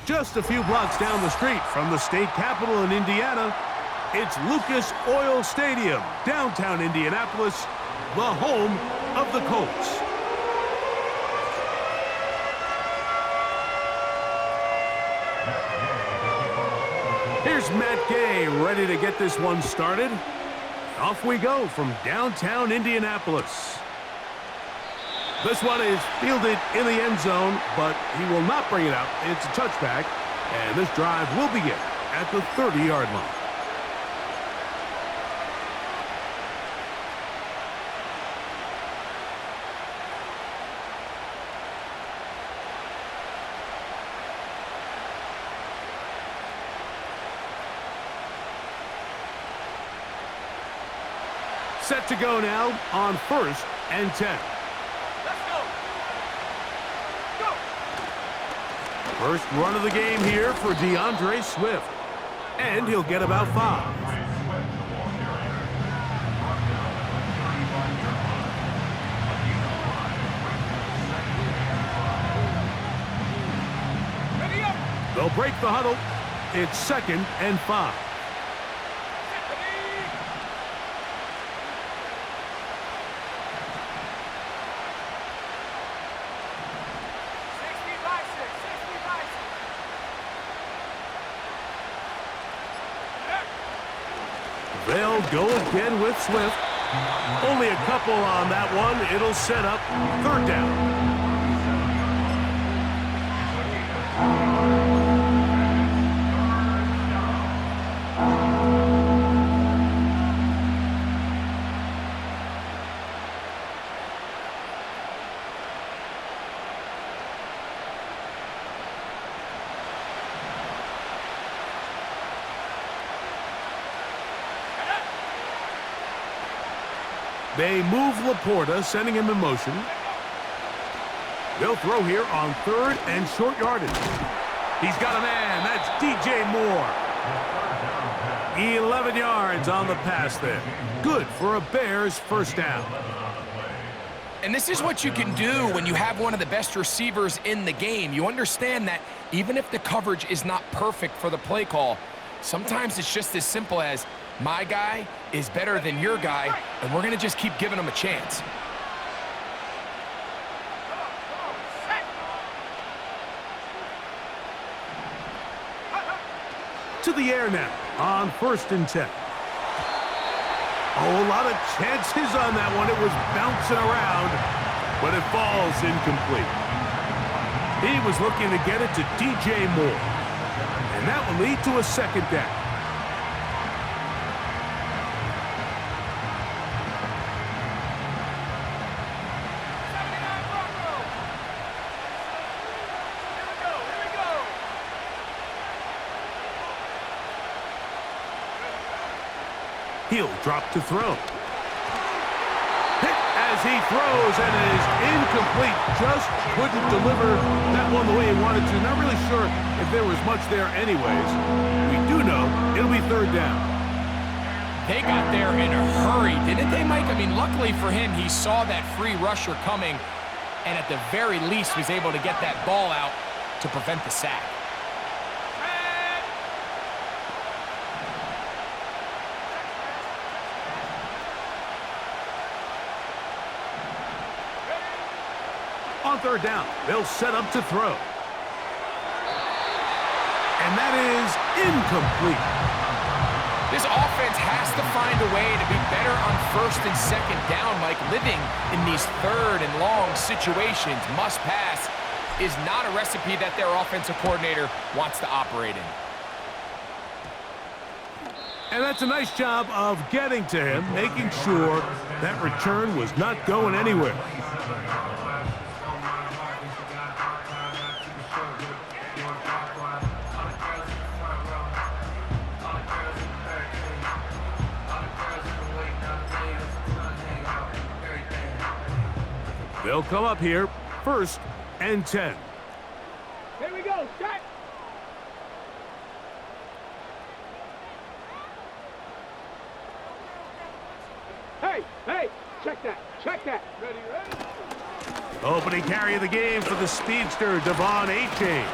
Just a few blocks down the street from the state capitol in Indiana, it's Lucas Oil Stadium, downtown Indianapolis, the home of the Colts. Here's Matt Gay ready to get this one started. Off we go from downtown Indianapolis. This one is fielded in the end zone, but he will not bring it out. It's a touchback, and this drive will begin at the 30-yard line. Set to go now on 1st and 10. First run of the game here for DeAndre Swift. And he'll get about 5. They'll break the huddle. It's 2nd and 5. They'll go again with Swift. Only a couple on that one. It'll set up 3rd down. They move Laporta, sending him in motion. They'll throw here on 3rd and short yardage. He's got a man. That's DJ Moore. 11 yards on the pass there. Good for a Bears first down. And this is what you can do when you have one of the best receivers in the game. You understand that even if the coverage is not perfect for the play call, sometimes it's just as simple as, my guy is better than your guy, and we're going to just keep giving him a chance. To the air now on 1st and 10. Oh, a lot of chances on that one. It was bouncing around, but it falls incomplete. He was looking to get it to DJ Moore, and that will lead to a 2nd down. He'll drop to throw. Hit as he throws, and it is incomplete. Just couldn't deliver that one the way he wanted to. Not really sure if there was much there anyways. We do know it'll be 3rd down. They got there in a hurry, didn't they, Mike? I mean, luckily for him, he saw that free rusher coming, and at the very least was able to get that ball out to prevent the sack. On 3rd down, they'll set up to throw. And that is incomplete. This offense has to find a way to be better on 1st and 2nd down, Mike. Living in these 3rd and long situations, must pass, is not a recipe that their offensive coordinator wants to operate in. And that's a nice job of getting to him, making sure that return was not going anywhere. They'll come up here, 1st and 10. Here we go, set. Hey, check that. Ready. Opening carry of the game for the speedster, Devon A-Chain.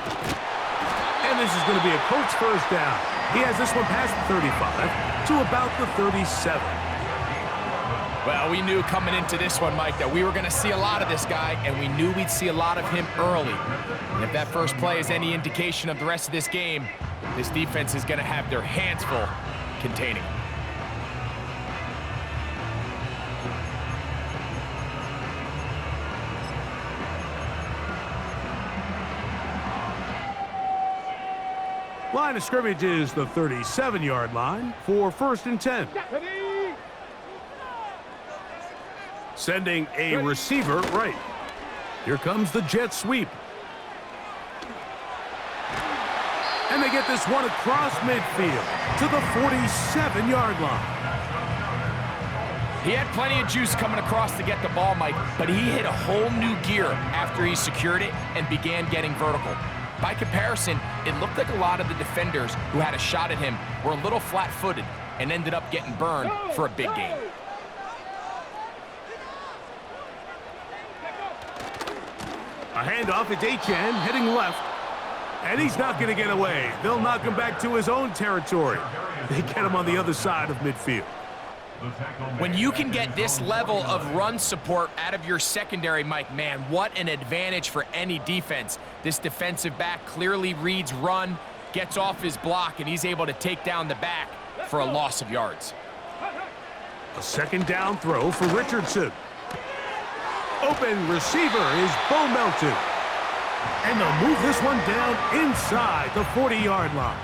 And this is going to be a Colts first down. He has this one past the 35 to about the 37. Well, we knew coming into this one, Mike, that we were going to see a lot of this guy, and we knew we'd see a lot of him early. And if that first play is any indication of the rest of this game, this defense is going to have their hands full containing him. Line of scrimmage is the 37-yard line for 1st and 10. Sending a receiver right. Here comes the jet sweep. And they get this one across midfield to the 47-yard line. He had plenty of juice coming across to get the ball, Mike, but he hit a whole new gear after he secured it and began getting vertical. By comparison, it looked like a lot of the defenders who had a shot at him were a little flat-footed and ended up getting burned for a big gain. A handoff, it's H.N. heading left. And he's not going to get away. They'll knock him back to his own territory. They get him on the other side of midfield. When you can get this level of run support out of your secondary, Mike, man, what an advantage for any defense. This defensive back clearly reads run, gets off his block, and he's able to take down the back for a loss of yards. A 2nd down throw for Richardson. Open receiver is Bo Melton. And they'll move this one down inside the 40-yard line.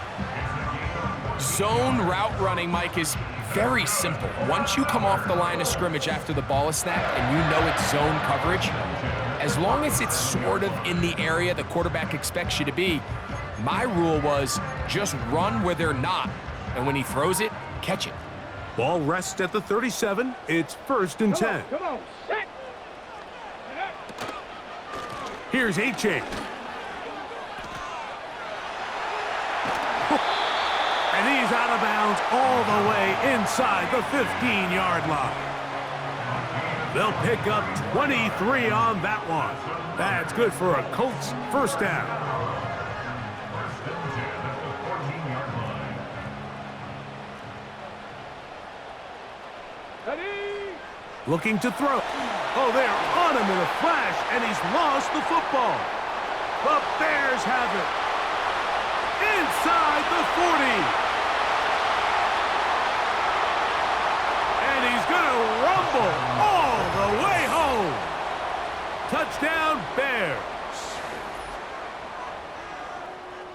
Zone route running, Mike, is very simple. Once you come off the line of scrimmage after the ball is snapped and you know it's zone coverage, as long as it's sort of in the area the quarterback expects you to be, my rule was just run where they're not. And when he throws it, catch it. Ball rests at the 37. It's 1st and 10. Come on, set. Here's H.A. And he's out of bounds all the way inside the 15-yard line. They'll pick up 23 on that one. That's good for a Colts first down. Looking to throw. Oh, they're on him in a flash, and he's lost the football. The Bears have it. Inside the 40. And he's going to rumble all the way home. Touchdown, Bears.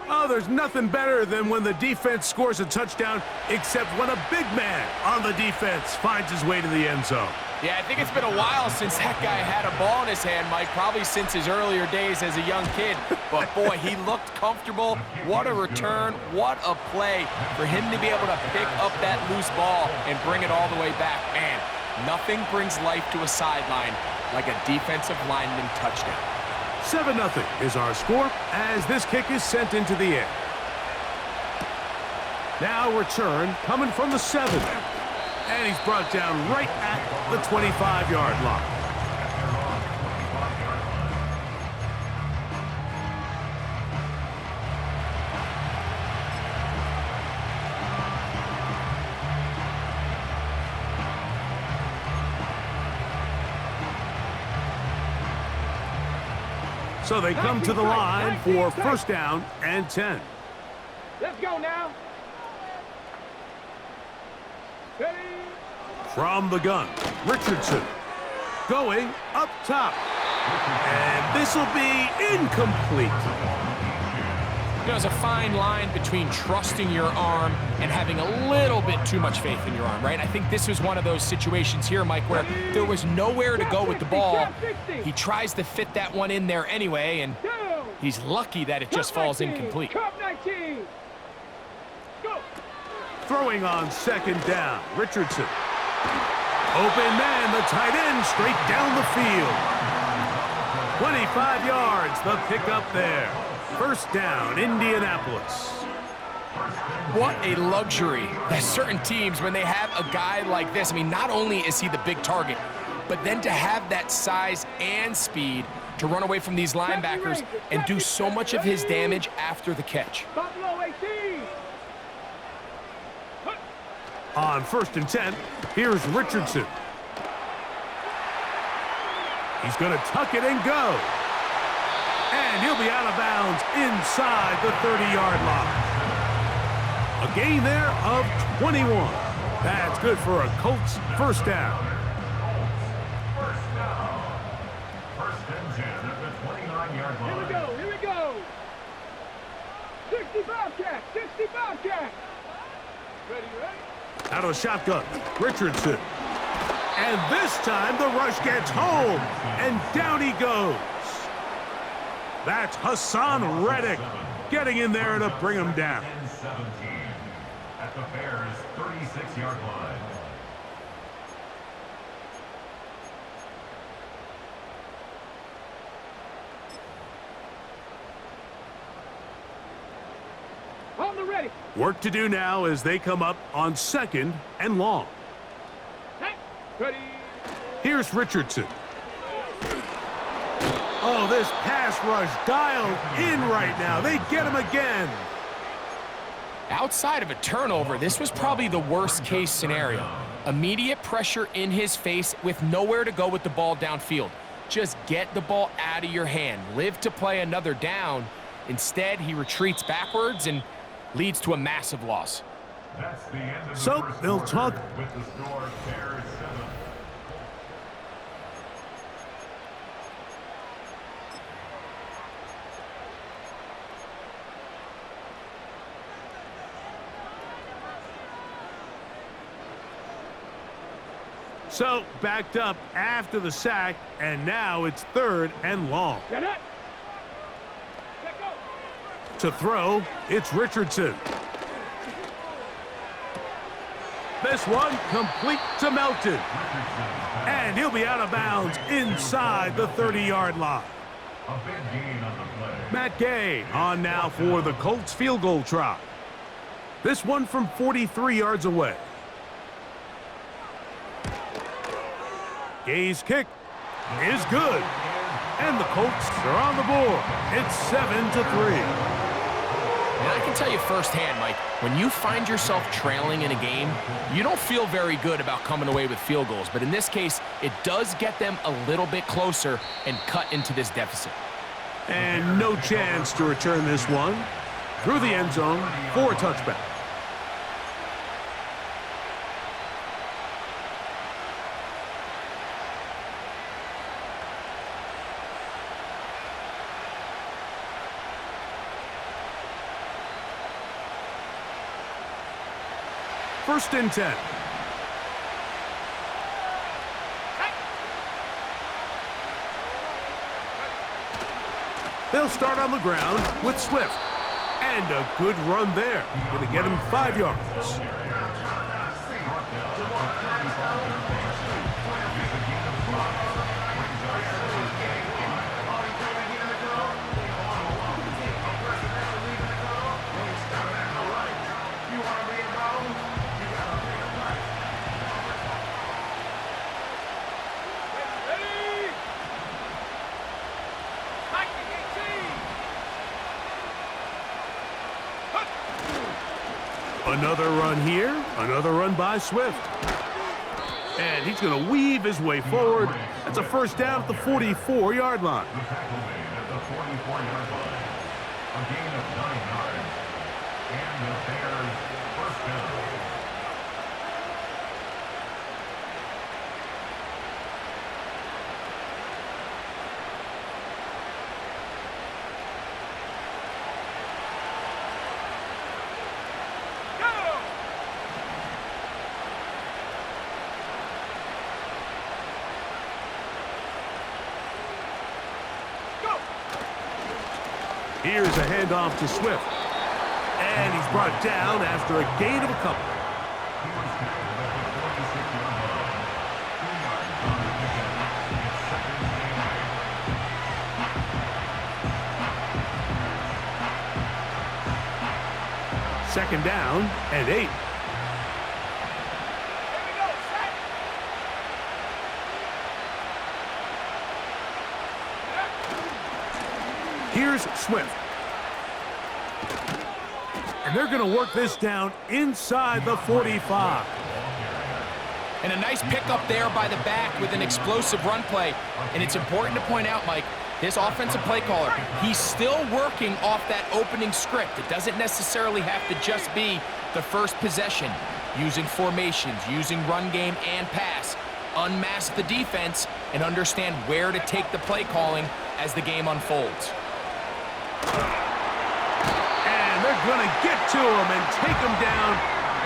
Oh, there's nothing better than when the defense scores a touchdown, except when a big man on the defense finds his way to the end zone. Yeah, I think it's been a while since that guy had a ball in his hand, Mike, probably since his earlier days as a young kid. But, boy, he looked comfortable. What a return. What a play for him to be able to pick up that loose ball and bring it all the way back. Man, nothing brings life to a sideline like a defensive lineman touchdown. 7-0 is our score as this kick is sent into the air. Now return coming from the 7. And he's brought down right at the 25-yard line. So they come to the line for 1st down and 10. Let's go now. Ready? From the gun, Richardson going up top. And this will be incomplete. There's a fine line between trusting your arm and having a little bit too much faith in your arm, right? I think this was one of those situations here, Mike, where there was nowhere to go with the ball. He tries to fit that one in there anyway, and he's lucky that it just falls incomplete. Throwing on 2nd down, Richardson. Open man, the tight end, straight down the field. 25 yards, the pickup there. 1st down, Indianapolis. What a luxury that certain teams, when they have a guy like this, I mean, not only is he the big target, but then to have that size and speed to run away from these linebackers and do so much of his damage after the catch. Buffalo 18. On 1st and 10, here's Richardson. He's going to tuck it and go. And he'll be out of bounds inside the 30-yard line. A gain there of 21. That's good for a Colts first down. First and 10 at the 29-yard line. Here we go. 60 Bobcat, 60 Bobcat. Ready? Out of the shotgun, Richardson. And this time the rush gets home, and down he goes. That's Hassan Reddick getting in there to bring him down. 17 at the Bears' 36-yard line. On the ready. Work to do now as they come up on 2nd and long. Hey. Ready. Here's Richardson. Oh, this pass rush dialed in right now. They get him again. Outside of a turnover, this was probably the worst-case scenario. Immediate pressure in his face with nowhere to go with the ball downfield. Just get the ball out of your hand. Live to play another down. Instead, he retreats backwards and leads to a massive loss. That's the end of the So first they'll quarter talk. with the score Bears 7. So backed up after the sack, and now it's 3rd and long. Get it. Let go. To throw, it's Richardson. This one complete to Melton. And he'll be out of bounds inside the 30-yard line. A big gain on the play. Matt Gay on now for the Colts field goal try. This one from 43 yards away. Gay's kick is good. And the Colts are on the board. It's 7-3. And I can tell you firsthand, Mike, when you find yourself trailing in a game, you don't feel very good about coming away with field goals. But in this case, it does get them a little bit closer and cut into this deficit. And no chance to return this one through the end zone for a touchback. First and 10. They'll start on the ground with Swift. And a good run there. Going to get him 5 yards. Another run here, another run by Swift. And he's going to weave his way forward. That's a first down at the 44-yard line. The tackle made at the 44-yard line. A gain of 9 yards. And the Bears first down. Here's a handoff to Swift. And he's brought down after a gain of a couple. He was tackled at the 46-yard line. 2 yards on the pickup. It's second and 8. Second down and 8. Here's Swift. And they're going to work this down inside the 45. And a nice pickup there by the back with an explosive run play. And it's important to point out, Mike, his offensive play caller, he's still working off that opening script. It doesn't necessarily have to just be the first possession. Using formations, using run game and pass. Unmask the defense and understand where to take the play calling as the game unfolds. And they're going to get to him and take him down,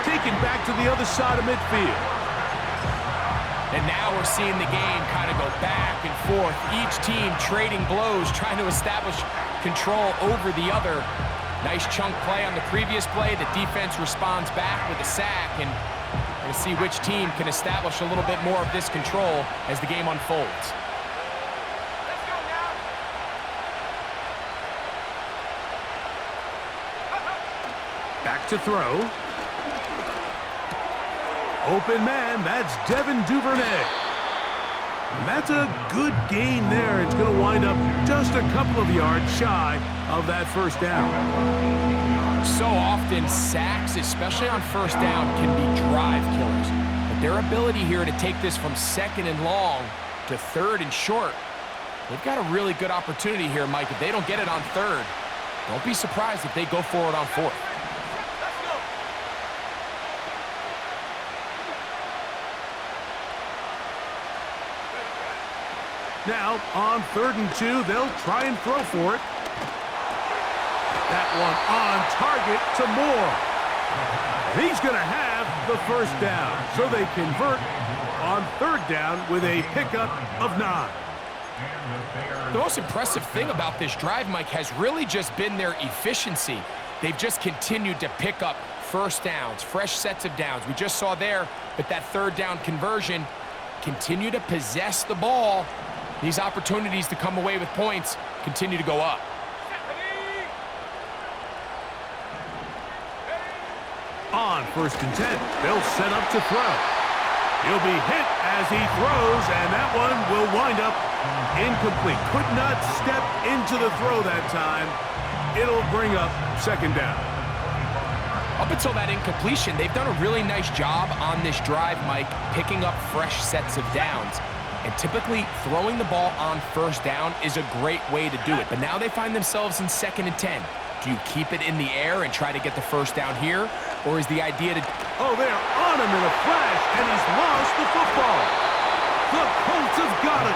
take him back to the other side of midfield. And now we're seeing the game kind of go back and forth. Each team trading blows, trying to establish control over the other. Nice chunk play on the previous play. The defense responds back with a sack, and we're going to see which team can establish a little bit more of this control as the game unfolds. Let's go now. Back to throw. Open man, that's Devin Duvernay. And that's a good gain there. It's going to wind up just a couple of yards shy of that first down. So often, sacks, especially on first down, can be drive killers. But their ability here to take this from second and long to third and short, they've got a really good opportunity here, Mike. If they don't get it on third, don't be surprised if they go for it on fourth. Now, on 3rd and 2, they'll try and throw for it. That one on target to Moore. He's going to have the first down. So they convert on 3rd down with a pickup of 9. The most impressive thing about this drive, Mike, has really just been their efficiency. They've just continued to pick up first downs, fresh sets of downs. We just saw there that 3rd down conversion, continue to possess the ball. These opportunities to come away with points continue to go up. On 1st and 10, they'll set up to throw. He'll be hit as he throws, and that one will wind up incomplete. Could not step into the throw that time. It'll bring up 2nd down. Up until that incompletion, they've done a really nice job on this drive, Mike, picking up fresh sets of downs. And typically, throwing the ball on 1st down is a great way to do it. But now they find themselves in 2nd and 10. Do you keep it in the air and try to get the first down here? Or is the idea to... Oh, they're on him in a flash, and he's lost the football. The Colts have got it.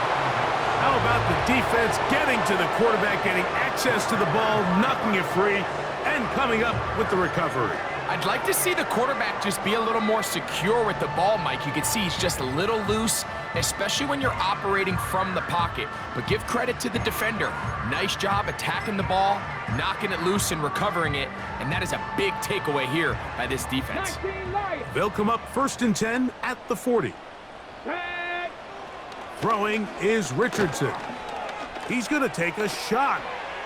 How about the defense getting to the quarterback, getting access to the ball, knocking it free, and coming up with the recovery? I'd like to see the quarterback just be a little more secure with the ball, Mike. You can see he's just a little loose, especially when you're operating from the pocket. But give credit to the defender. Nice job attacking the ball, knocking it loose and recovering it. And that is a big takeaway here by this defense. They'll come up 1st and 10 at the 40. Throwing is Richardson. He's going to take a shot.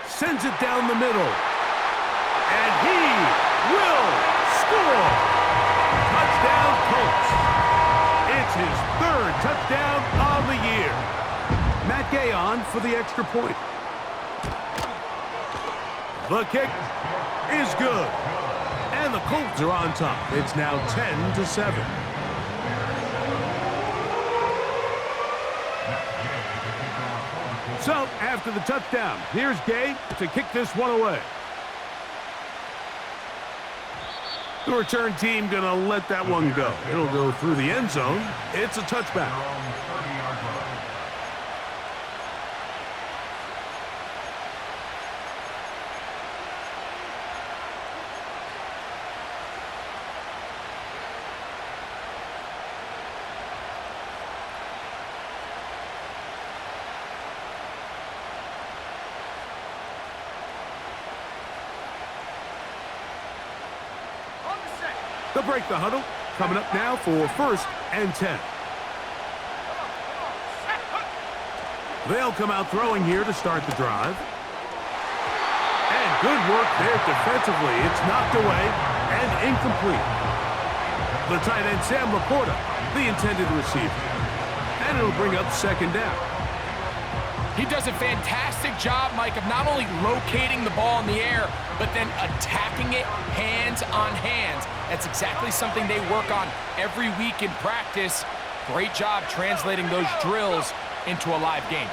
Sends it down the middle. And he will score. Touchdown, Colts. It's his 3rd touchdown on the year. Matt Gay on for the extra point. The kick is good. And the Colts are on top. It's now 10-7. So, after the touchdown, here's Gay to kick this one away. The return team going to let that one go. It'll go through the end zone. It's a touchback. They'll break the huddle. Coming up now for 1st and 10. They'll come out throwing here to start the drive. And good work there defensively. It's knocked away and incomplete. The tight end, Sam Laporta, the intended receiver. And it'll bring up 2nd down. He does a fantastic job, Mike, of not only locating the ball in the air, but then attacking it hands on hands. That's exactly something they work on every week in practice. Great job translating those drills into a live game.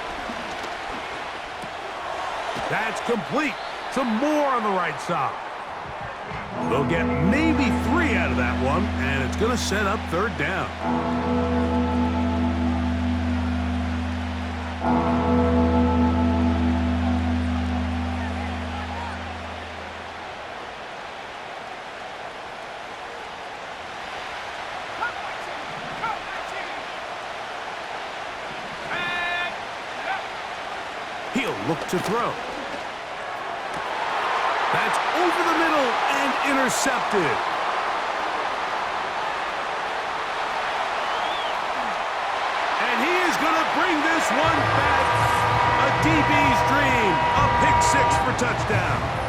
That's complete. Some more on the right side. They'll get maybe 3 out of that one, and it's going to set up third down. He'll look to throw. That's over the middle and intercepted. And he is going to bring this one back. A DB's dream. A pick 6 for touchdown.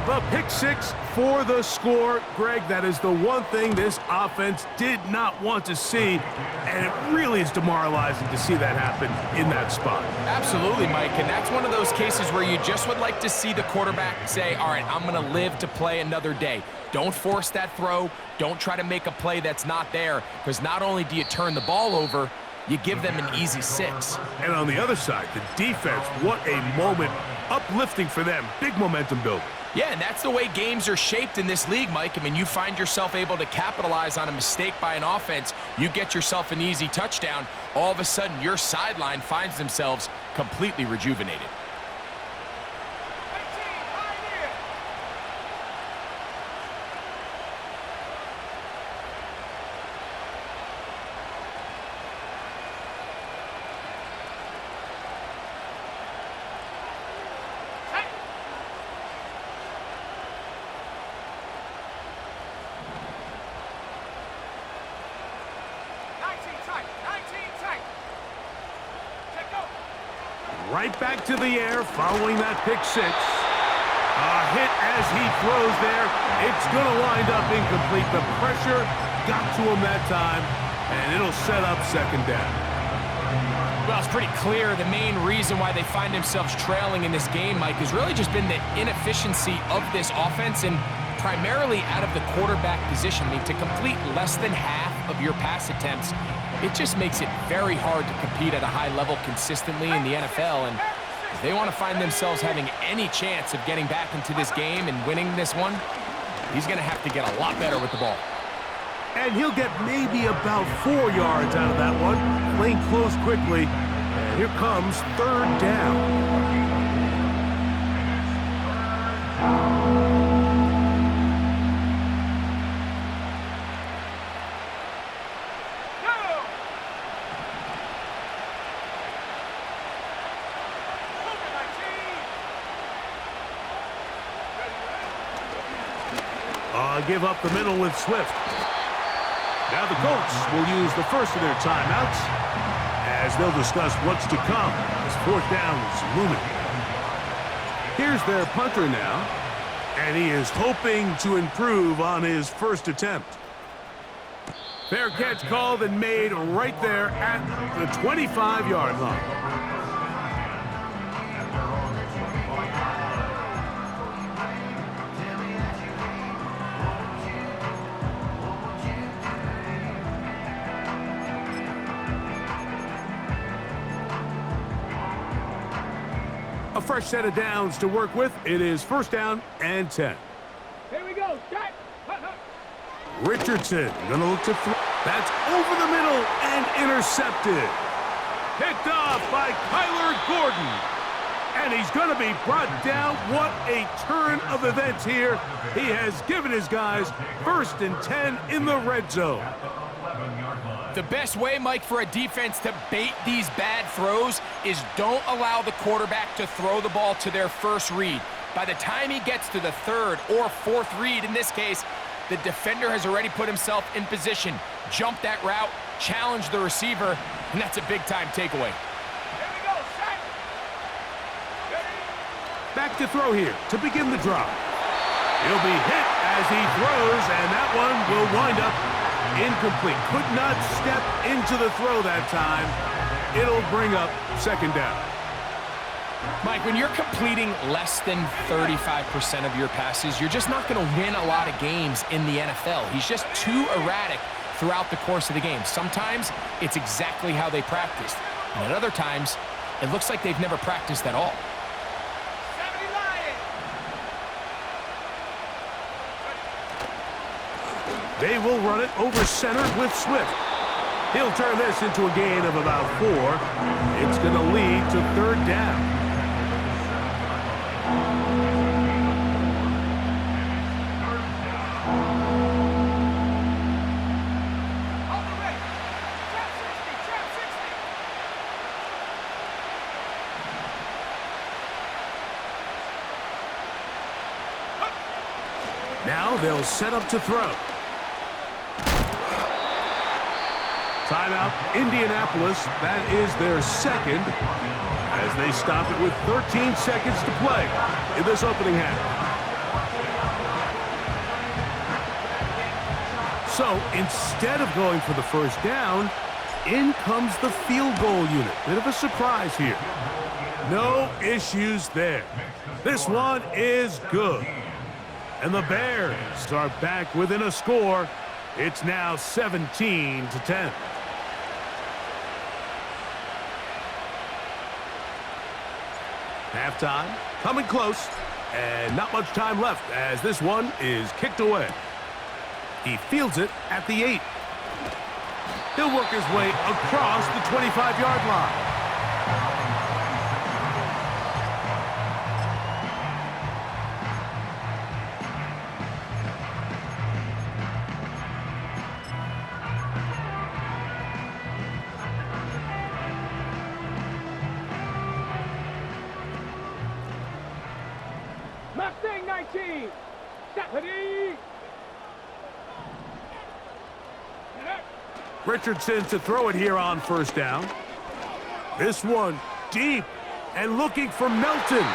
The pick 6 for the score. Greg, that is the one thing this offense did not want to see, and it really is demoralizing to see that happen in that spot. Absolutely, Mike, and that's one of those cases where you just would like to see the quarterback say, all right, I'm going to live to play another day. Don't force that throw. Don't try to make a play that's not there, because not only do you turn the ball over, you give them an easy 6. And on the other side, the defense, what a moment. Uplifting for them. Big momentum building. Yeah, and that's the way games are shaped in this league, Mike. I mean, you find yourself able to capitalize on a mistake by an offense. You get yourself an easy touchdown. All of a sudden, your sideline finds themselves completely rejuvenated. Right back to the air following that pick 6. A hit as he throws there. It's going to wind up incomplete. The pressure got to him that time, and it'll set up second down. Well, it's pretty clear the main reason why they find themselves trailing in this game, Mike, has really just been the inefficiency of this offense and primarily out of the quarterback position. I mean, to complete less than half of your pass attempts, it just makes it very hard to compete at a high level consistently in the NFL. And if they want to find themselves having any chance of getting back into this game and winning this one, he's going to have to get a lot better with the ball. And he'll get maybe about 4 yards out of that one. Lane closed quickly. And here comes third down. Give up the middle with Swift. Now the Colts will use the first of their timeouts as they'll discuss what's to come as fourth down is looming. Here's their punter now, and he is hoping to improve on his first attempt. Fair catch called and made right there at the 25-yard line. A fresh set of downs to work with. It is first down and 10. Here we go. Jack. Richardson gonna look to throw. That's over the middle and intercepted. Picked off by Kyler Gordon. And he's gonna be brought down. What a turn of events here. He has given his guys first and 10 in the red zone. The best way, Mike, for a defense to bait these bad throws is don't allow the quarterback to throw the ball to their first read. By the time he gets to the third or fourth read, in this case, the defender has already put himself in position, jump that route, challenge the receiver, and that's a big-time takeaway. Here we go. Set. Back to throw here to begin the drive. He'll be hit as he throws, and that one will wind up incomplete. Could not step into the throw that time. it'll bring up second down. Mike, when you're completing less than 35% of your passes, you're just not going to win a lot of games in the NFL. He's just too erratic throughout the course of the game. Sometimes it's exactly how they practiced, and at other times, it looks like they've never practiced at all. 70 Lions. They will run it over center with Swift. He'll turn this into a gain of about 4. It's going to lead to third down. On the way. Trap 60. Trap 60. Now they'll set up to throw. Timeout, Indianapolis. That is their second as they stop it with 13 seconds to play in this opening half. So instead of going for the first down, in comes the field goal unit. Bit of a surprise here. No issues there. This one is good. And the Bears are back within a score. It's now 17-10. Halftime, coming close, and not much time left as this one is kicked away. He fields it at the 8. He'll work his way across the 25-yard line. Mustang 19. Deputy. Richardson to throw it here on first down. This one deep and looking for Melton.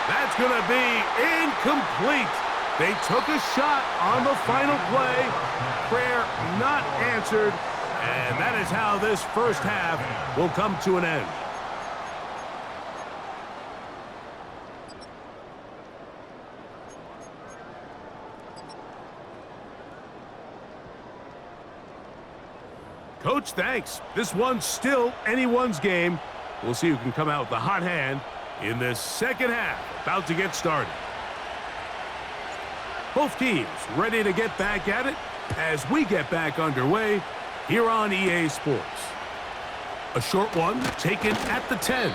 That's going to be incomplete. They took a shot on the final play. Prayer not answered. And that is how this first half will come to an end. Coach, thanks. This one's still anyone's game. We'll see who can come out with the hot hand in this second half. About to get started. Both teams ready to get back at it as we get back underway here on EA Sports. A short one taken at the 10.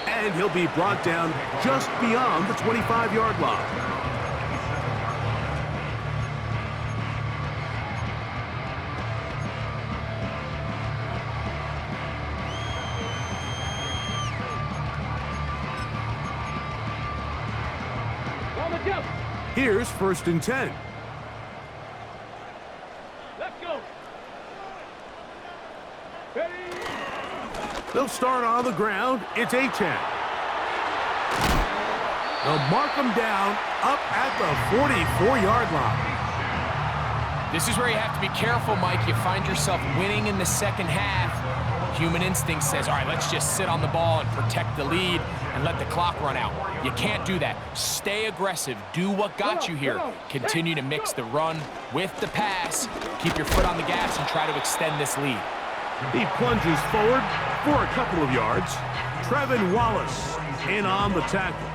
And he'll be brought down just beyond the 25-yard line. Here's first and 10. Let's go. Ready. They'll start on the ground. It's Achane. They'll mark him down up at the 44-yard line. This is where you have to be careful, Mike. You find yourself winning in the second half. Human instinct says, all right, let's just sit on the ball and protect the lead and let the clock run out. You can't do that. Stay aggressive. Do what got you here. Continue to mix the run with the pass. Keep your foot on the gas and try to extend this lead. He plunges forward for a couple of yards. Trevin Wallace in on the tackle.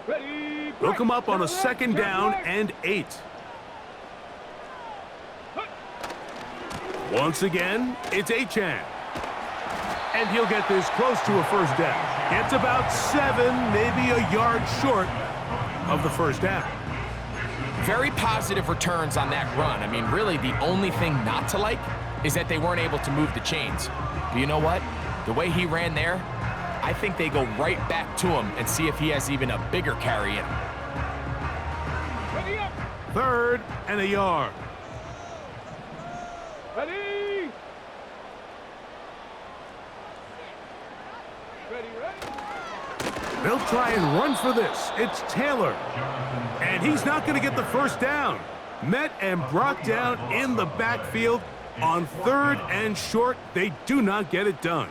Ready. They'll come up on a second down and 8. Once again, it's Achane. And he'll get this close to a first down. Gets about 7, maybe a yard short of the first down. Very positive returns on that run. I mean, really, the only thing not to like is that they weren't able to move the chains. But you know what? The way he ran there, I think they go right back to him and see if he has even a bigger carry in him. Ready up. 3rd and a yard. Ready. Ready, ready. They'll try and run for this. It's Taylor. And he's not going to get the first down. Met and brought down in the backfield on 3rd and short. They do not get it done.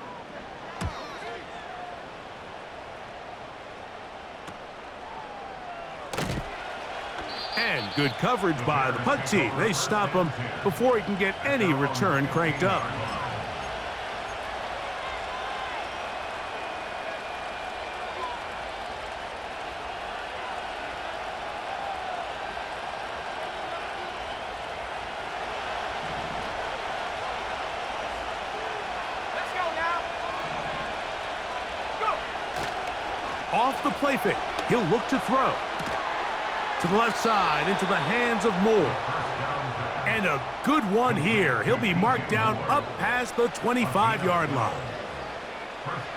And good coverage by the punt team. They stop him before he can get any return cranked up. Let's go now. Go. Off the play fake, he'll look to throw. To the left side, into the hands of Moore. And a good one here. He'll be marked down up past the 25-yard line.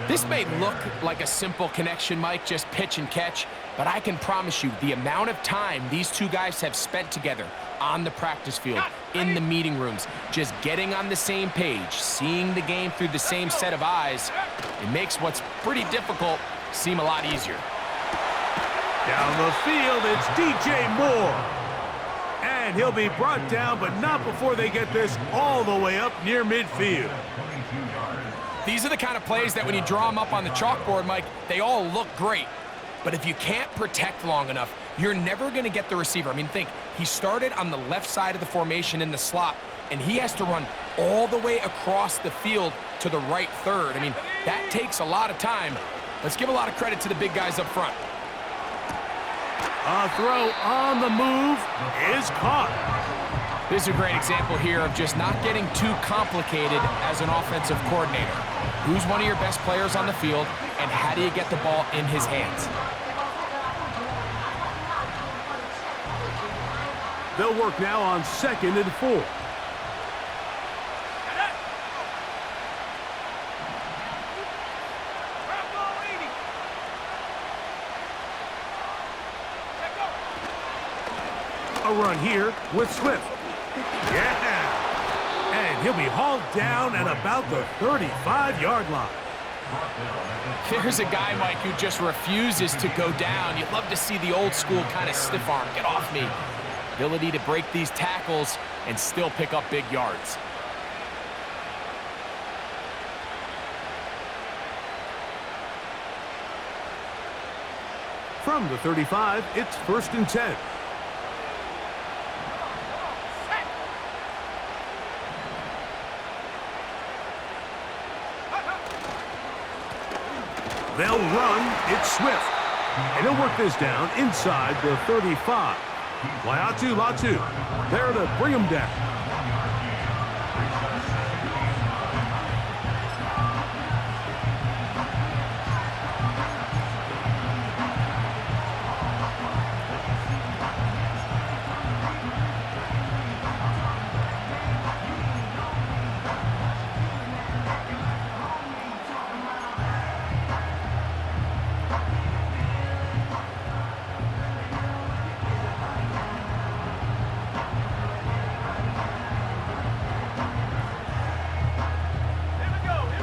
This may look like a simple connection, Mike, just pitch and catch, but I can promise you the amount of time these two guys have spent together on the practice field, in the meeting rooms, just getting on the same page, seeing the game through the same set of eyes, it makes what's pretty difficult seem a lot easier. Down the field, it's DJ Moore. And he'll be brought down, but not before they get this all the way up near midfield. These are the kind of plays that when you draw them up on the chalkboard, Mike, they all look great. But if you can't protect long enough, you're never going to get the receiver. I mean, think, he started on the left side of the formation in the slot, and he has to run all the way across the field to the right 3rd. I mean, that takes a lot of time. Let's give a lot of credit to the big guys up front. A throw on the move is caught. This is a great example here of just not getting too complicated as an offensive coordinator. Who's one of your best players on the field, and how do you get the ball in his hands? They'll work now on 2nd and 4. A run here with Swift. Yeah! And he'll be hauled down at about the 35-yard line. There's a guy, Mike, who just refuses to go down. You'd love to see the old school kind of stiff arm. Get off me. Ability to break these tackles and still pick up big yards. From the 35, it's 1st and 10. They'll run. It's Swift. And he'll work this down inside the 35. Latu there to bring him down.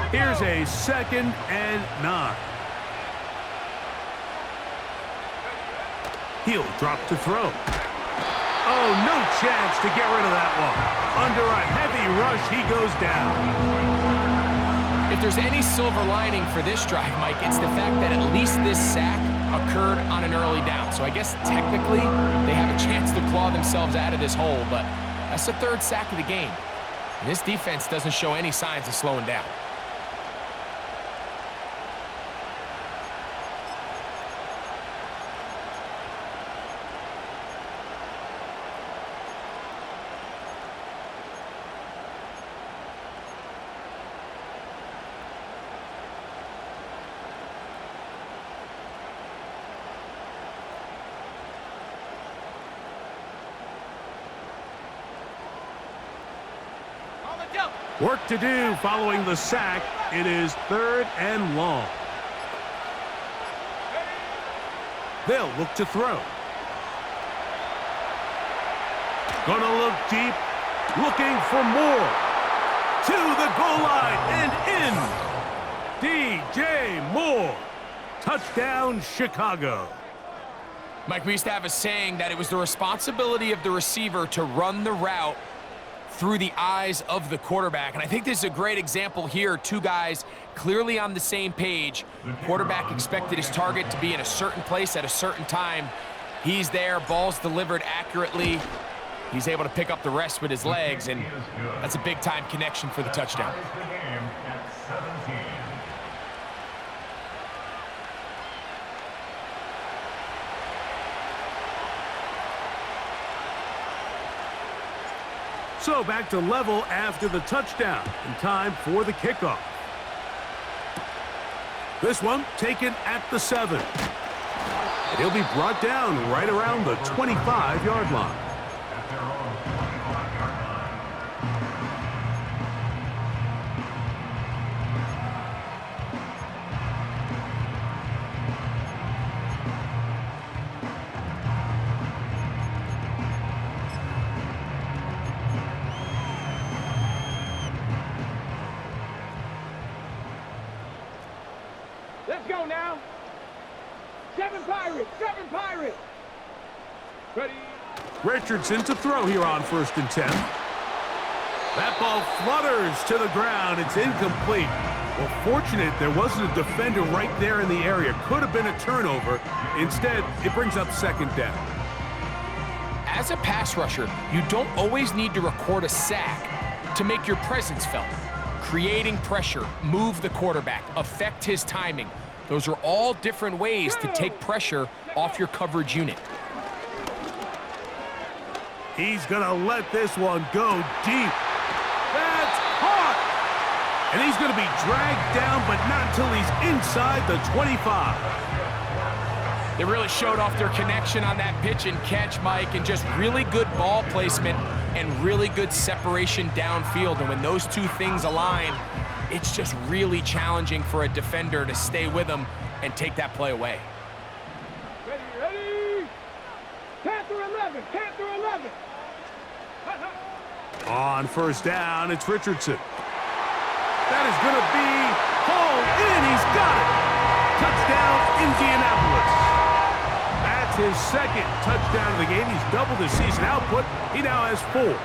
Here's a 2nd and 9. He'll drop to throw. Oh, no chance to get rid of that one. Under a heavy rush, he goes down. If there's any silver lining for this drive, Mike, it's the fact that at least this sack occurred on an early down. So I guess technically they have a chance to claw themselves out of this hole, but that's the 3rd sack of the game. And this defense doesn't show any signs of slowing down. Work to do following the sack. It is 3rd and long. They'll look to throw. Gonna look deep, looking for more. To the goal line and in. DJ Moore. Touchdown, Chicago. Mike, we used to have a saying that it was the responsibility of the receiver to run the route through the eyes of the quarterback. And I think this is a great example here. Two guys clearly on the same page. Quarterback expected his target to be in a certain place at a certain time. He's there, ball's delivered accurately. He's able to pick up the rest with his legs, and that's a big-time connection for the touchdown. So back to level after the touchdown, and time for the kickoff. This one taken at the 7. And he'll be brought down right around the 25-yard line. Let's go now. 7 Pirates, 7 Pirates. Ready. Richardson to throw here on 1st and 10. That ball flutters to the ground. It's incomplete. Well, fortunate there wasn't a defender right there in the area. Could have been a turnover. Instead, it brings up 2nd down. As a pass rusher, you don't always need to record a sack to make your presence felt. Creating pressure, move the quarterback, affect his timing. Those are all different ways to take pressure off your coverage unit. He's gonna let this one go deep. That's caught! And he's gonna be dragged down, but not until he's inside the 25. They really showed off their connection on that pitch and catch, Mike, and just really good ball placement and really good separation downfield. And when those two things align, it's just really challenging for a defender to stay with them and take that play away. Ready, ready. 10 through 11, 10 through 11. On 1st down, it's Richardson. That is going to be hauled in. He's got it. Touchdown, Indianapolis. That's his 2nd touchdown of the game. He's doubled his season output. He now has 4.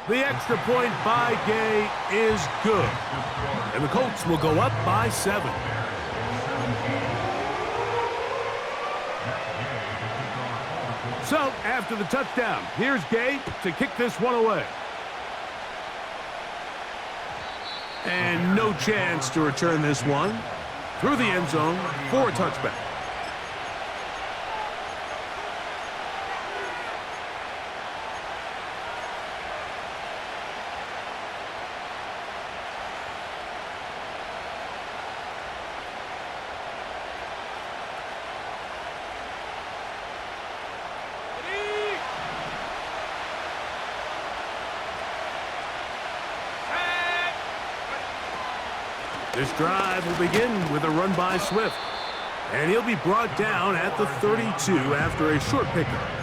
The extra point by Gay is good. And the Colts will go up by 7. So, after the touchdown, here's Gay to kick this one away. And no chance to return this one through the end zone for a touchback. This drive will begin with a run by Swift. And he'll be brought down at the 32 after a short pickup.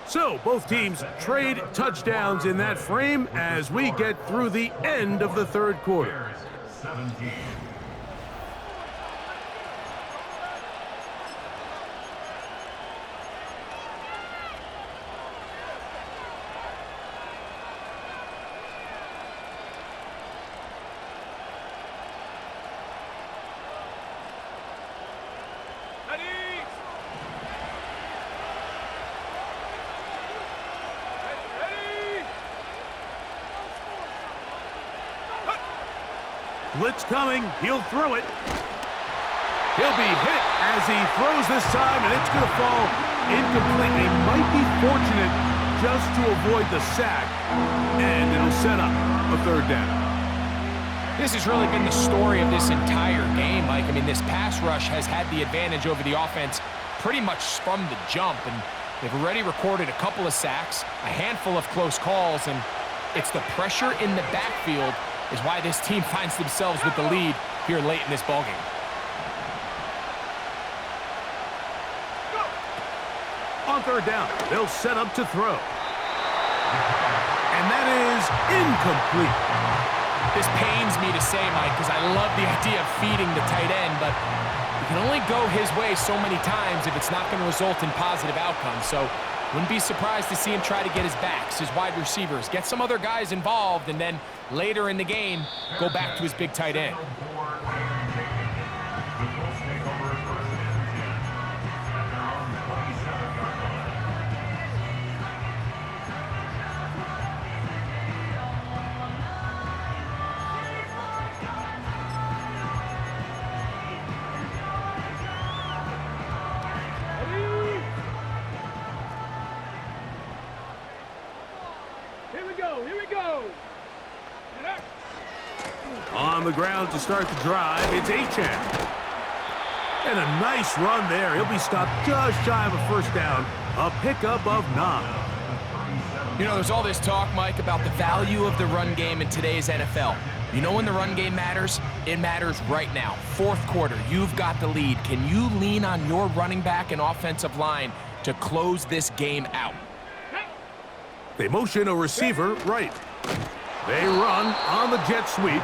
So both teams trade touchdowns in that frame as we get through the end of the 3rd quarter. 17. Blitz coming. He'll throw it. He'll be hit as he throws this time, and it's going to fall incomplete. He might be fortunate just to avoid the sack, and it'll set up a third down. This has really been the story of this entire game, Mike. I mean, this pass rush has had the advantage over the offense pretty much from the jump, and they've already recorded a couple of sacks, a handful of close calls, and it's the pressure in the backfield is why this team finds themselves with the lead here late in this ballgame. On third down, they'll set up to throw. And that is incomplete. This pains me to say, Mike, because I love the idea of feeding the tight end, but you can only go his way so many times if it's not going to result in positive outcomes. So wouldn't be surprised to see him try to get his backs, his wide receivers, get some other guys involved, and then later in the game, go back to his big tight end. Here we go. On the ground to start the drive, it's Achane. And a nice run there. He'll be stopped just shy of a first down. A pickup of 9. You know, there's all this talk, Mike, about the value of the run game in today's NFL. You know when the run game matters? It matters right now. Fourth quarter, you've got the lead. Can you lean on your running back and offensive line to close this game out? They motion a receiver right. They run on the jet sweep.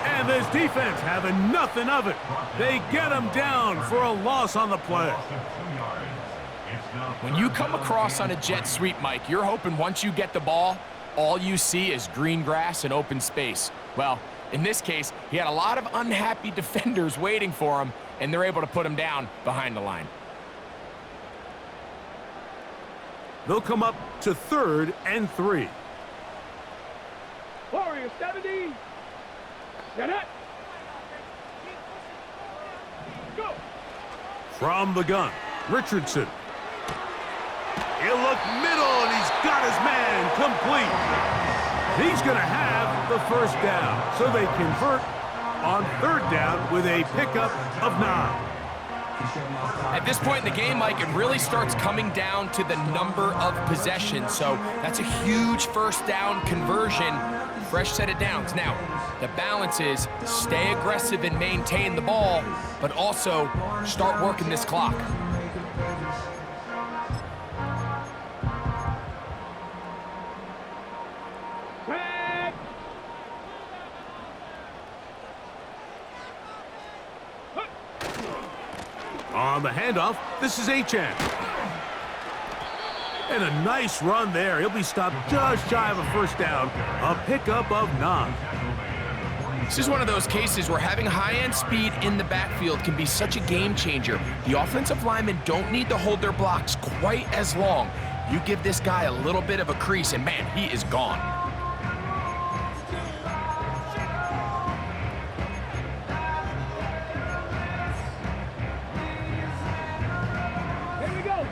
And this defense having nothing of it. They get him down for a loss on the play. When you come across on a jet sweep, Mike, you're hoping once you get the ball, all you see is green grass and open space. Well, in this case, he had a lot of unhappy defenders waiting for him, and they're able to put him down behind the line. They'll come up to 3rd and 3. Warrior 70. Get it. Go. From the gun, Richardson. He'll look middle, and he's got his man complete. He's going to have the first down, so they convert on 3rd down with a pickup of 9. At this point in the game, Mike, it really starts coming down to the number of possessions. So that's a huge first down conversion, fresh set of downs. Now, the balance is stay aggressive and maintain the ball, but also start working this clock. On the handoff, this is Achane. And a nice run there. He'll be stopped just shy of a first down. A pickup of 9. This is one of those cases where having high-end speed in the backfield can be such a game changer. The offensive linemen don't need to hold their blocks quite as long. You give this guy a little bit of a crease, and man, he is gone.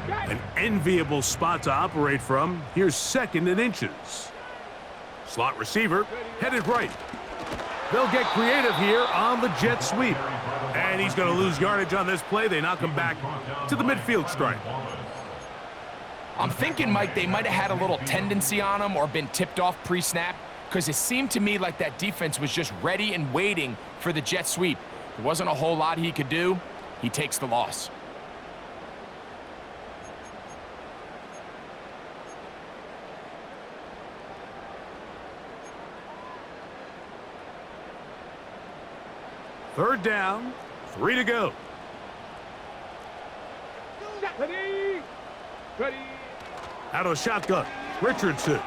An enviable spot to operate from. Here's 2nd and inches. Slot receiver headed right. They'll get creative here on the jet sweep. And he's going to lose yardage on this play. They knock him back to the midfield stripe. I'm thinking, Mike, they might have had a little tendency on him or been tipped off pre-snap, because it seemed to me like that defense was just ready and waiting for the jet sweep. There wasn't a whole lot he could do. He takes the loss. Third down, 3 to go. Ready. Ready. Out of shotgun, Richardson.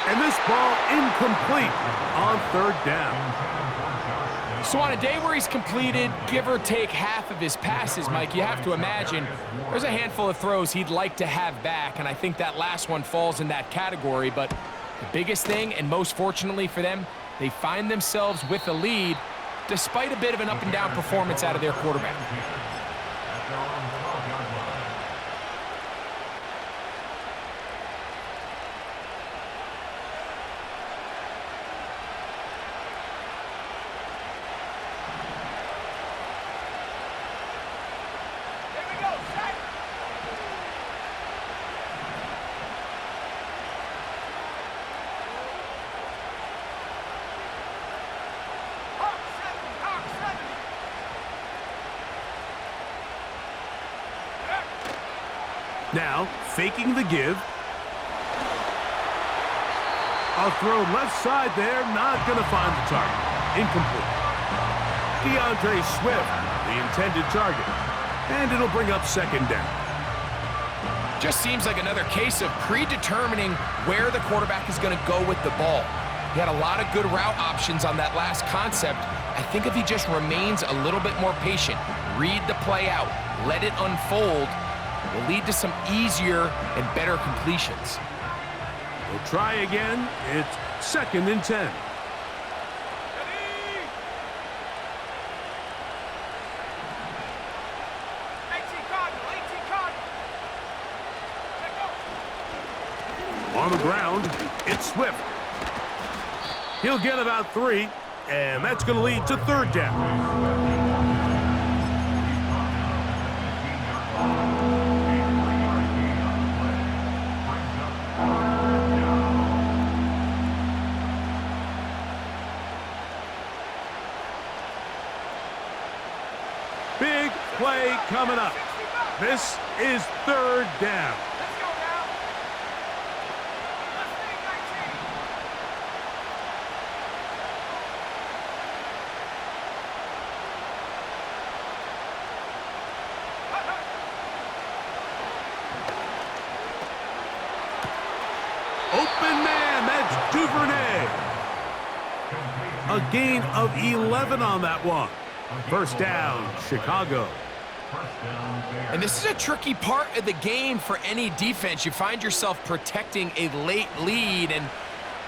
And this ball incomplete on 3rd down. So on a day where he's completed, give or take half of his passes, Mike, you have to imagine there's a handful of throws he'd like to have back, and I think that last one falls in that category. But the biggest thing, and most fortunately for them, They find themselves with a lead despite a bit of an up-and-down performance out of their quarterback. At their own 12-yard line. Here we go, set. Hawk 70, Hawk 70. Now, faking the give. A throw left side there, not going to find the target. Incomplete. DeAndre Swift, the intended target. And it'll bring up second down. Just seems like another case of predetermining where the quarterback is going to go with the ball. He had a lot of good route options on that last concept. I think if he just remains a little bit more patient, read the play out, let it unfold, will lead to some easier and better completions. We'll try again. It's 2nd and 10. Ready? 18 Cardinal, 18 Cardinal. Let go. On the ground, it's Swift. He'll get about 3, and that's going to lead to 3rd down. Big play coming up. This is 3rd down. Let's go now. Let's take 19. Open man, that's Duvernay. A gain of 11 on that one. 1st down, Chicago. And this is a tricky part of the game for any defense. You find yourself protecting a late lead, and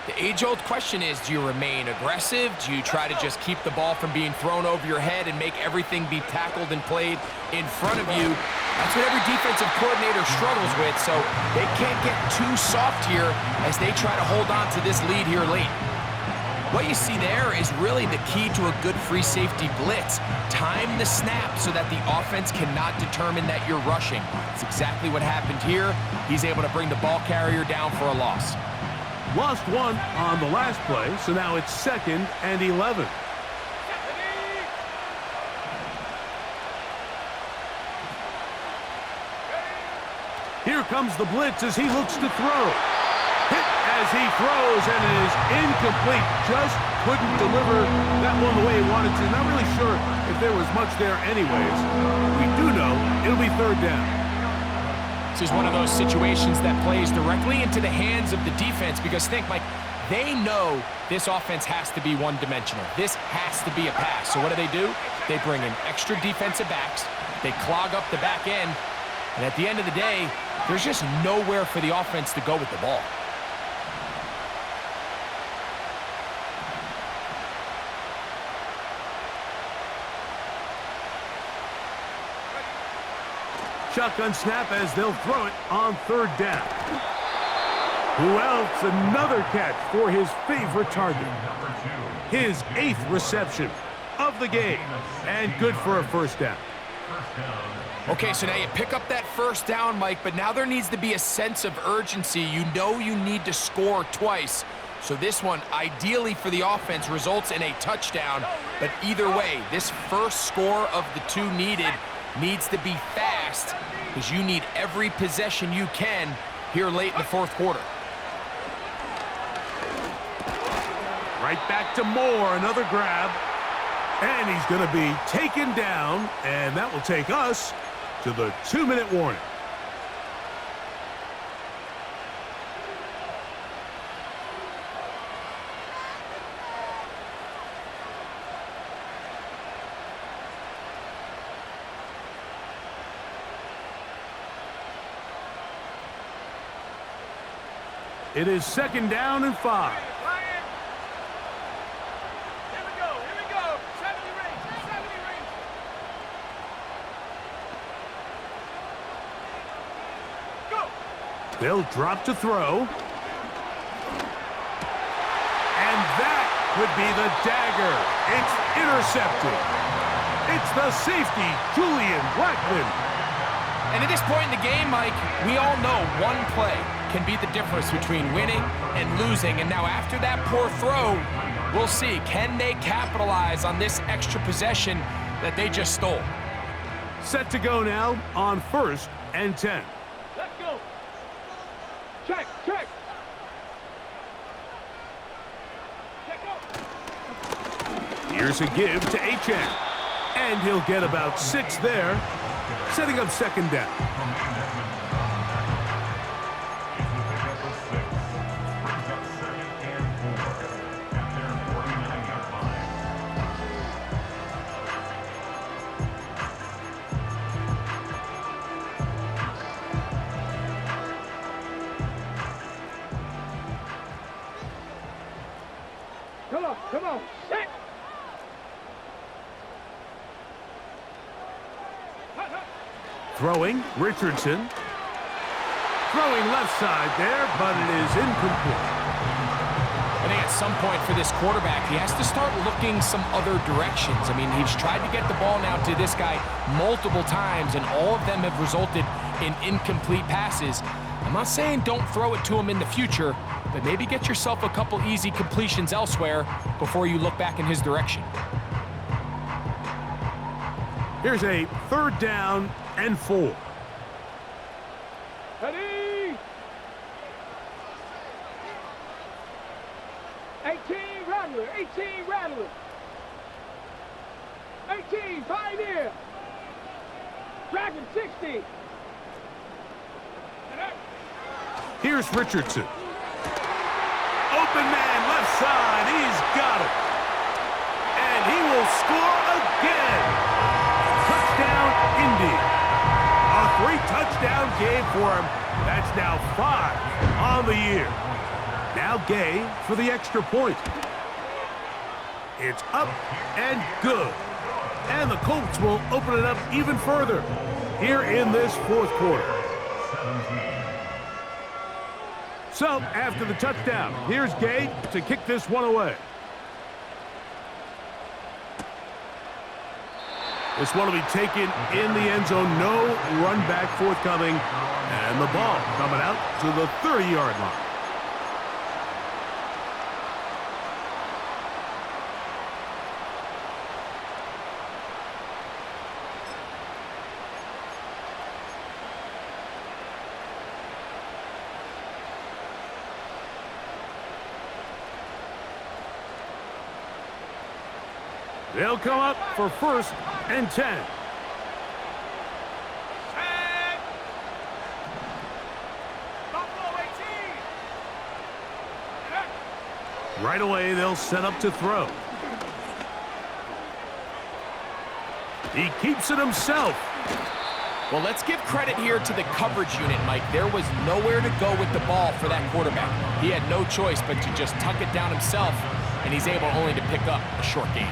the age-old question is, do you remain aggressive? Do you try to just keep the ball from being thrown over your head and make everything be tackled and played in front of you? That's what every defensive coordinator struggles with, so they can't get too soft here as they try to hold on to this lead here late. What you see there is really the key to a good free safety blitz. Time the snap so that the offense cannot determine that you're rushing. It's exactly what happened here. He's able to bring the ball carrier down for a loss. Lost 1 on the last play, so now it's 2nd and 11. Here comes the blitz as he looks to throw. Hit as he throws, and it is incomplete. Just couldn't deliver that one the way he wanted to. Not really sure if there was much there anyways. We do know it'll be 3rd down. This is one of those situations that plays directly into the hands of the defense because think, Mike, they know this offense has to be one-dimensional. This has to be a pass. So what do? They bring in extra defensive backs. They clog up the back end. And at the end of the day, there's just nowhere for the offense to go with the ball. Shotgun snap as they'll throw it on 3rd down. Who else? Another catch for his favorite target. His 8th reception of the game. And good for a 1st down. Okay, so now you pick up that 1st down, Mike, but now there needs to be a sense of urgency. You know you need to score twice. So this one, ideally for the offense, results in a touchdown. But either way, this first score of the 2 needed needs to be fast because you need every possession you can here late in the 4th quarter. Right back to Moore, another grab. And he's going to be taken down, and that will take us to the 2-minute warning. It is 2nd down and 5. They'll drop to throw. And that could be the dagger. It's intercepted. It's the safety, Julian Blackman. And at this point in the game, Mike, we all know one play can be the difference between winning and losing. And now after that poor throw, we'll see, can they capitalize on this extra possession that they just stole? Set to go now on 1st and 10. Let's go. Check, check. Check out. Here's a give to Achane. And he'll get about 6 there, setting up 2nd down. Come on, set. Throwing, Richardson. Throwing left side there, but it is incomplete. I think at some point for this quarterback, he has to start looking some other directions. I mean, he's tried to get the ball now to this guy multiple times, and all of them have resulted in incomplete passes. I'm not saying don't throw it to him in the future, but maybe get yourself a couple easy completions elsewhere before you look back in his direction. Here's a 3rd down and 4. Ready? 18 Rattler, 18 Rattler. 18 Pioneer. Dragon 60. Here's Richardson. Open man left side, he's got it. And he will score again. Touchdown, Indy. A 3-touchdown game for him. That's now 5 on the year. Now Gay for the extra point. It's up and good. And the Colts will open it up even further here in this 4th quarter. So, after the touchdown, here's Gay to kick this one away. This one will be taken in the end zone. No run back forthcoming. And the ball coming out to the 30-yard line. They'll come up for 1st and 10. Right away, they'll set up to throw. He keeps it himself. Well, let's give credit here to the coverage unit, Mike. There was nowhere to go with the ball for that quarterback. He had no choice but to just tuck it down himself, and he's able only to pick up a short gain.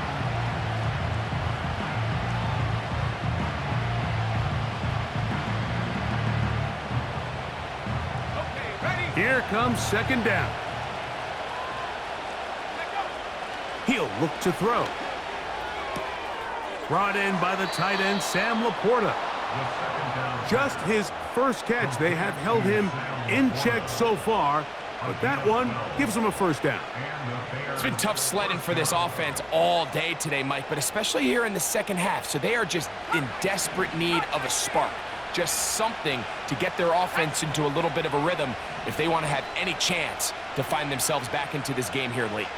Here comes 2nd down. He'll look to throw. Brought in by the tight end, Sam Laporta. Just his first catch. They have held him in check so far, but that one gives him a 1st down. It's been tough sledding for this offense all day today, Mike, but especially here in the 2nd half. So they are just in desperate need of a spark. Just something to get their offense into a little bit of a rhythm if they want to have any chance to find themselves back into this game here late.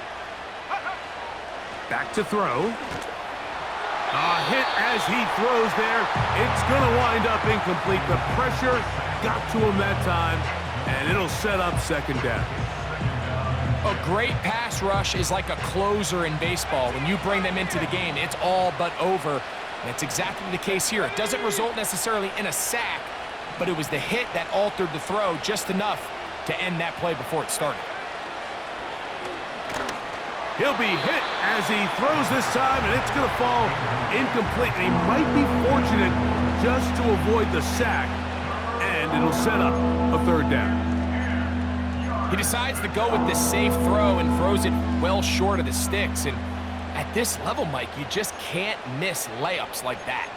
Back to throw. A hit as he throws there. It's going to wind up incomplete. The pressure got to him that time, and it'll set up 2nd down. A great pass rush is like a closer in baseball. When you bring them into the game, it's all but over. That's exactly the case here. It doesn't result necessarily in a sack, but it was the hit that altered the throw just enough to end that play before it started. He'll be hit as he throws this time, and it's going to fall incomplete. And he might be fortunate just to avoid the sack, and and it'll set up a third down. He decides to go with the safe throw and throws it well short of the sticks. And at this level, Mike, you just can't miss layups like that.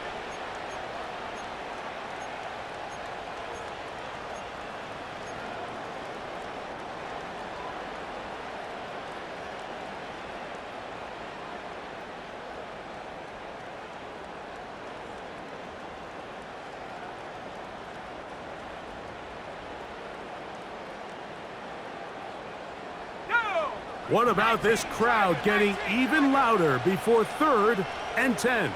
What about this crowd getting even louder before 3rd and 10?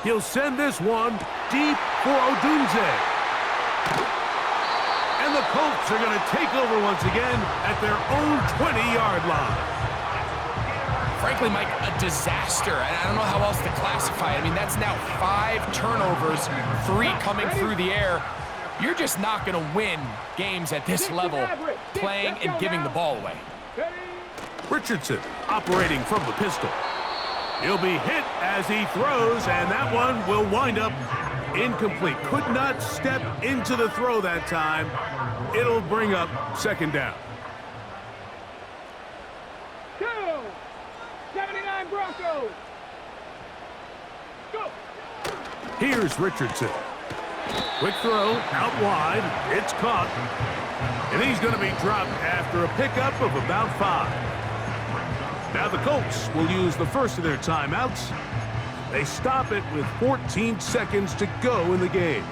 He'll send this one deep for Odunze. And the Colts are going to take over once again at their own 20-yard line. Frankly, Mike, a disaster. And I don't know how else to classify it. I mean, that's now 5 turnovers, 3 coming through the air. You're just not going to win games at this level playing and giving the ball away. Richardson operating from the pistol. He'll be hit as he throws, and that one will wind up incomplete. Could not step into the throw that time. It'll bring up 2nd down. 79 Broncos. Go. Here's Richardson. Quick throw, out wide, it's caught, and he's going to be dropped after a pickup of about 5. Now the Colts will use the first of their timeouts. They stop it with 14 seconds to go in the game.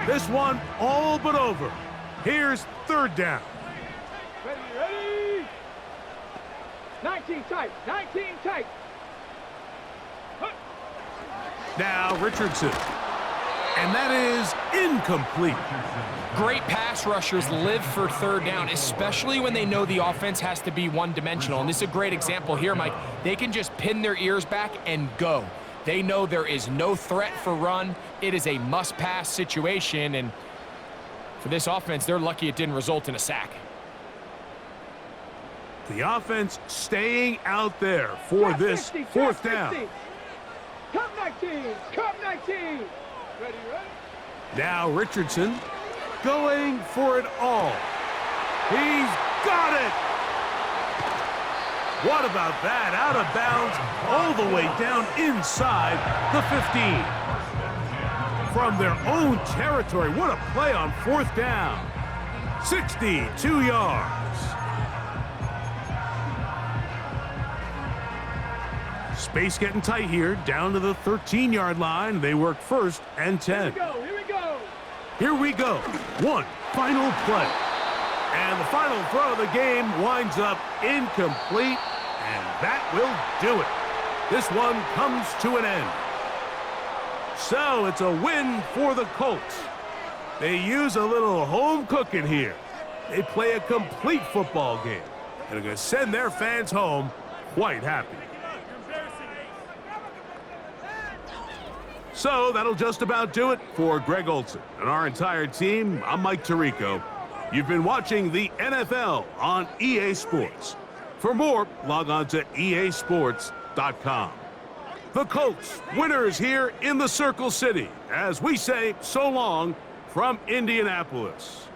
This one all but over. Here's 3rd down. Ready. 19 tight. 19 tight. Now Richardson. And that is incomplete. Great pass rushers live for 3rd down, especially when they know the offense has to be one-dimensional. And this is a great example here, Mike. They can just pin their ears back and go. They know there is no threat for run. It is a must-pass situation. And for this offense, they're lucky it didn't result in a sack. The offense staying out there for this 4th down. Cup 19. Cup 19. Ready. Now Richardson going for it all. He's got it. What about that? Out of bounds all the way down inside the 15. From their own territory. What a play on 4th down. 62 yards. Space getting tight here, down to the 13-yard line. They work 1st and 10. Here we go. Here we go. One final play. And the final throw of the game winds up incomplete, and that will do it. This one comes to an end. So it's a win for the Colts. They use a little home cooking here. They play a complete football game, and are going to send their fans home quite happy. So that'll just about do it for Greg Olson and our entire team. I'm Mike Tirico. You've been watching the NFL on EA Sports. For more, log on to easports.com. The Colts, winners here in the Circle City, as we say so long from Indianapolis.